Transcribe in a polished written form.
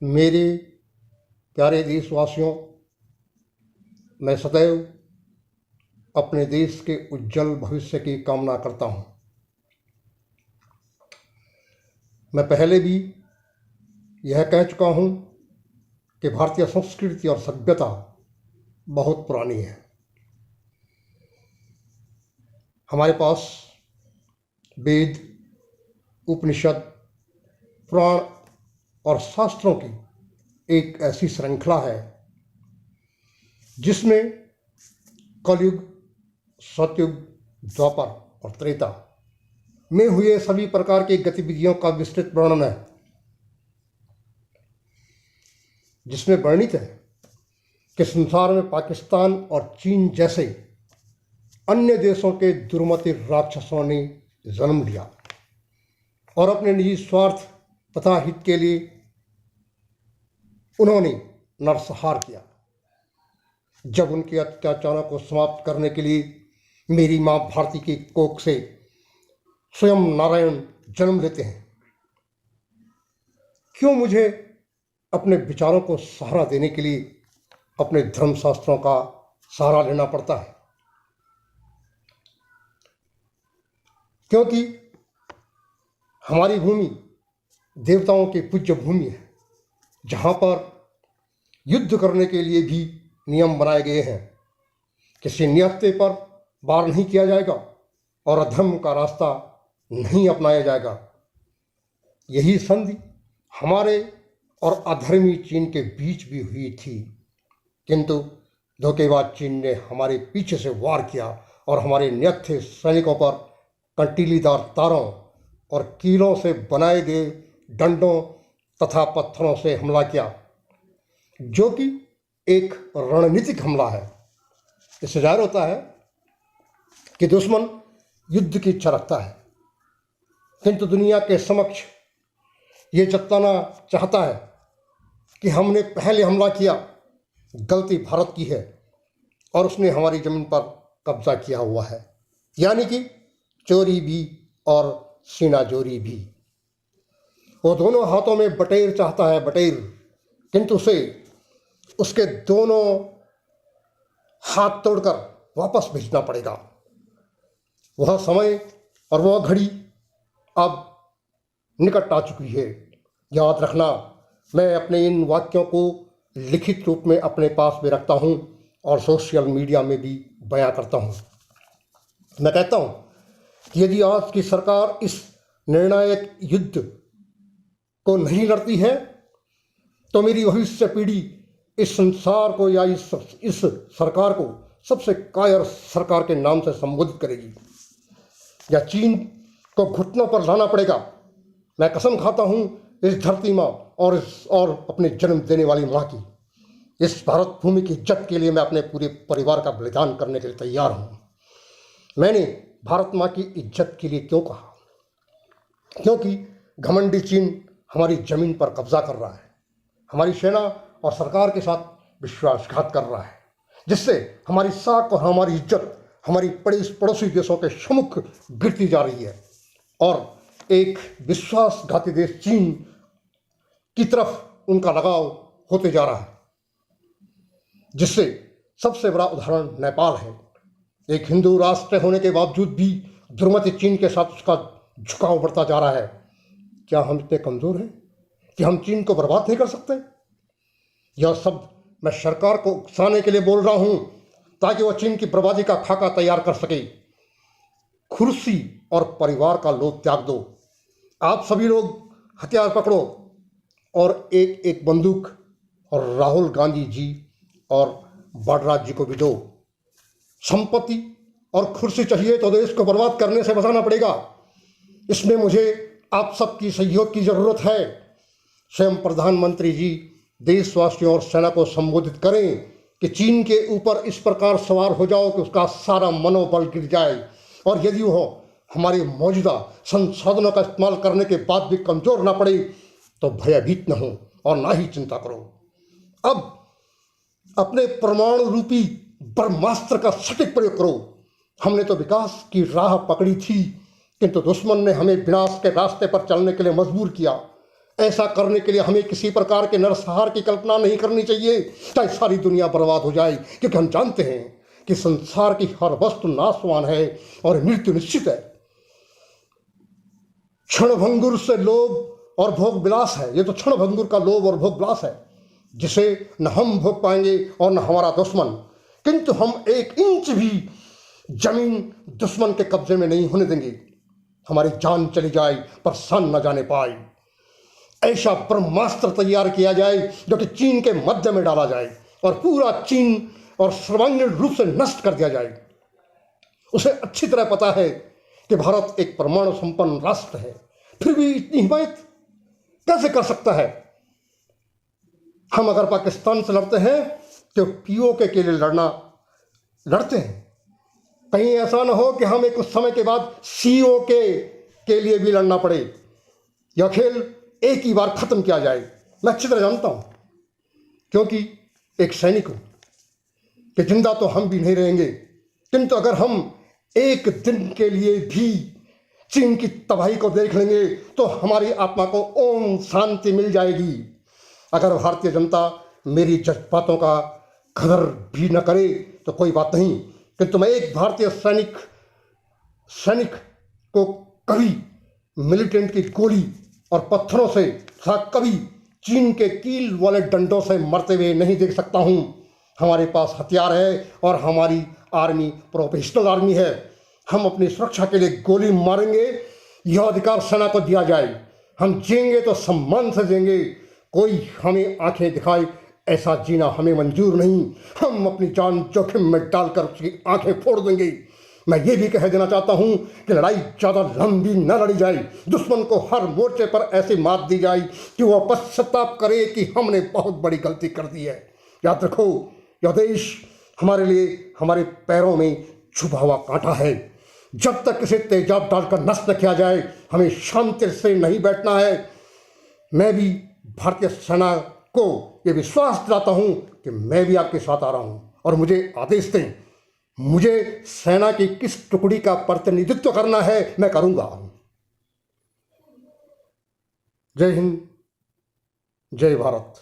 मेरे प्यारे देशवासियों, मैं सदैव अपने देश के उज्जवल भविष्य की कामना करता हूँ। मैं पहले भी यह कह चुका हूँ कि भारतीय संस्कृति और सभ्यता बहुत पुरानी है। हमारे पास वेद, उपनिषद, पुराण और शास्त्रों की एक ऐसी श्रृंखला है जिसमें कलयुग, सतयुग, द्वापर और त्रेता में हुए सभी प्रकार की गतिविधियों का विस्तृत वर्णन है, जिसमें वर्णित है कि संसार में पाकिस्तान और चीन जैसे अन्य देशों के दुर्मति राक्षसों ने जन्म लिया और अपने निजी स्वार्थ तथा हित के लिए उन्होंने नरसंहार किया। जब उनके अत्याचारों को समाप्त करने के लिए मेरी माँ भारती की कोख से स्वयं नारायण जन्म लेते हैं, क्यों मुझे अपने विचारों को सहारा देने के लिए अपने धर्मशास्त्रों का सहारा लेना पड़ता है? क्योंकि हमारी भूमि देवताओं की पूज्य भूमि है, जहाँ पर युद्ध करने के लिए भी नियम बनाए गए हैं। किसी नियति पर वार नहीं किया जाएगा और अधर्म का रास्ता नहीं अपनाया जाएगा। यही संधि हमारे और अधर्मी चीन के बीच भी हुई थी, किंतु धोखेबाज चीन ने हमारे पीछे से वार किया और हमारे नियत सैनिकों पर कंटीलीदार तारों और कीलों से बनाए गए डंडों तथा पत्थरों से हमला किया, जो कि एक रणनीतिक हमला है। इससे जाहिर होता है कि दुश्मन युद्ध की इच्छा रखता है, किंतु दुनिया के समक्ष ये जताना चाहता है कि हमने पहले हमला किया, गलती भारत की है और उसने हमारी जमीन पर कब्जा किया हुआ है, यानी कि चोरी भी और सीनाजोरी भी। वो दोनों हाथों में बटेर चाहता है, बटेर, किंतु उसे उसके दोनों हाथ तोड़कर वापस भेजना पड़ेगा। वह समय और वह घड़ी अब निकट आ चुकी है। याद रखना, मैं अपने इन वाक्यों को लिखित रूप में अपने पास में रखता हूँ और सोशल मीडिया में भी बयां करता हूँ। मैं कहता हूँ कि यदि आज की सरकार इस निर्णायक युद्ध को नहीं लड़ती है तो मेरी भविष्य पीढ़ी इस संसार को या इस सरकार को सबसे कायर सरकार के नाम से संबोधित करेगी या चीन को घुटनों पर लाना पड़ेगा। मैं कसम खाता हूँ इस धरती माँ और अपने जन्म देने वाली माँ की, इस भारत भूमि की इज्जत के लिए मैं अपने पूरे परिवार का बलिदान करने के लिए तैयार हूँ। मैंने भारत माँ की इज्जत के लिए क्यों कहा? क्योंकि घमंडी चीन हमारी जमीन पर कब्जा कर रहा है, हमारी सेना और सरकार के साथ विश्वासघात कर रहा है, जिससे हमारी साख और हमारी इज्जत हमारी पड़ोसी देशों के सम्मुख गिरती जा रही है और एक विश्वासघाती देश चीन की तरफ उनका लगाव होते जा रहा है, जिससे सबसे बड़ा उदाहरण नेपाल है। एक हिंदू राष्ट्र होने के बावजूद भी दुर्मति चीन के साथ उसका झुकाव बढ़ता जा रहा है। क्या हम इतने कमज़ोर हैं कि हम चीन को बर्बाद नहीं कर सकते? यह शब्द मैं सरकार को उकसाने के लिए बोल रहा हूं, ताकि वह चीन की बर्बादी का खाका तैयार कर सके। कुर्सी और परिवार का लोभ त्याग दो। आप सभी लोग हथियार पकड़ो और एक एक बंदूक और राहुल गांधी जी और वाड्रा जी को भी दो। संपत्ति और कुर्सी चाहिए तो देश को बर्बाद करने से बचाना पड़ेगा। इसमें मुझे आप सबकी सहयोग की जरूरत है। स्वयं प्रधानमंत्री जी देशवासियों और सेना को संबोधित करें कि चीन के ऊपर इस प्रकार सवार हो जाओ कि उसका सारा मनोबल गिर जाए, और यदि वह हमारे मौजूदा संसाधनों का इस्तेमाल करने के बाद भी कमजोर ना पड़े तो भयभीत न हो और ना ही चिंता करो। अब अपने परमाणु रूपी ब्रह्मास्त्र का सटीक प्रयोग करो। हमने तो विकास की राह पकड़ी थी, किंतु दुश्मन ने हमें विनाश के रास्ते पर चलने के लिए मजबूर किया। ऐसा करने के लिए हमें किसी प्रकार के नरसंहार की कल्पना नहीं करनी चाहिए, चाहे सारी दुनिया बर्बाद हो जाए, क्योंकि हम जानते हैं कि संसार की हर वस्तु नाशवान है और मृत्यु निश्चित है। क्षणभंगुर से लोभ और भोग विलास है, ये तो क्षणभंगुर का लोभ और भोग विलास है, जिसे न हम भोग पाएंगे और न हमारा दुश्मन। किंतु हम एक इंच भी जमीन दुश्मन के कब्जे में नहीं होने देंगे। हमारी जान चली जाए पर सन न जाने पाए। ऐसा ब्रह्मास्त्र तैयार किया जाए जो कि चीन के मध्य में डाला जाए और पूरा चीन और सर्वांगीण रूप से नष्ट कर दिया जाए। उसे अच्छी तरह पता है कि भारत एक परमाणु संपन्न राष्ट्र है, फिर भी इतनी हिमायत कैसे कर सकता है। हम अगर पाकिस्तान से लड़ते हैं तो पीओके के लिए लड़ते हैं। कहीं ऐसा ना हो कि हमें कुछ समय के बाद सीओके के लिए भी लड़ना पड़े। यह खेल एक ही बार खत्म किया जाए। मैं अच्छी तरह जानता हूं, क्योंकि एक सैनिक हूं, कि जिंदा तो हम भी नहीं रहेंगे, किंतु अगर हम एक दिन के लिए भी चीन की तबाही को देख लेंगे तो हमारी आत्मा को ओम शांति मिल जाएगी। अगर भारतीय जनता मेरी जज्बातों का कदर भी न करे तो कोई बात नहीं, किंतु मैं एक भारतीय सैनिक को कभी मिलिटेंट की गोली और पत्थरों से कभी चीन के कील वाले डंडों से मरते हुए नहीं देख सकता हूं। हमारे पास हथियार है और हमारी आर्मी प्रोफेशनल आर्मी है। हम अपनी सुरक्षा के लिए गोली मारेंगे, यह अधिकार सेना को दिया जाए। हम जिएंगे तो सम्मान से जिएंगे। कोई हमें आंखें दिखाए ऐसा जीना हमें मंजूर नहीं। हम अपनी जान जोखिम में डालकर उसकी आंखें फोड़ देंगे। मैं ये भी कह देना चाहता हूं कि लड़ाई ज़्यादा लंबी न लड़ी जाए। दुश्मन को हर मोर्चे पर ऐसी मात दी जाए कि वह पश्चाताप करे कि हमने बहुत बड़ी गलती कर दी है। याद रखो, यह देश हमारे लिए हमारे पैरों में छुपा हुआ कांटा है। जब तक इसे तेजाब डालकर नष्ट न किया जाए, हमें शांति से नहीं बैठना है। मैं भी भारतीय सेना को ये विश्वास दिलाता हूं कि मैं भी आपके साथ आ रहा हूं, और मुझे आदेश दें, मुझे सेना की किस टुकड़ी का प्रतिनिधित्व करना है मैं करूंगा। जय हिंद, जय भारत।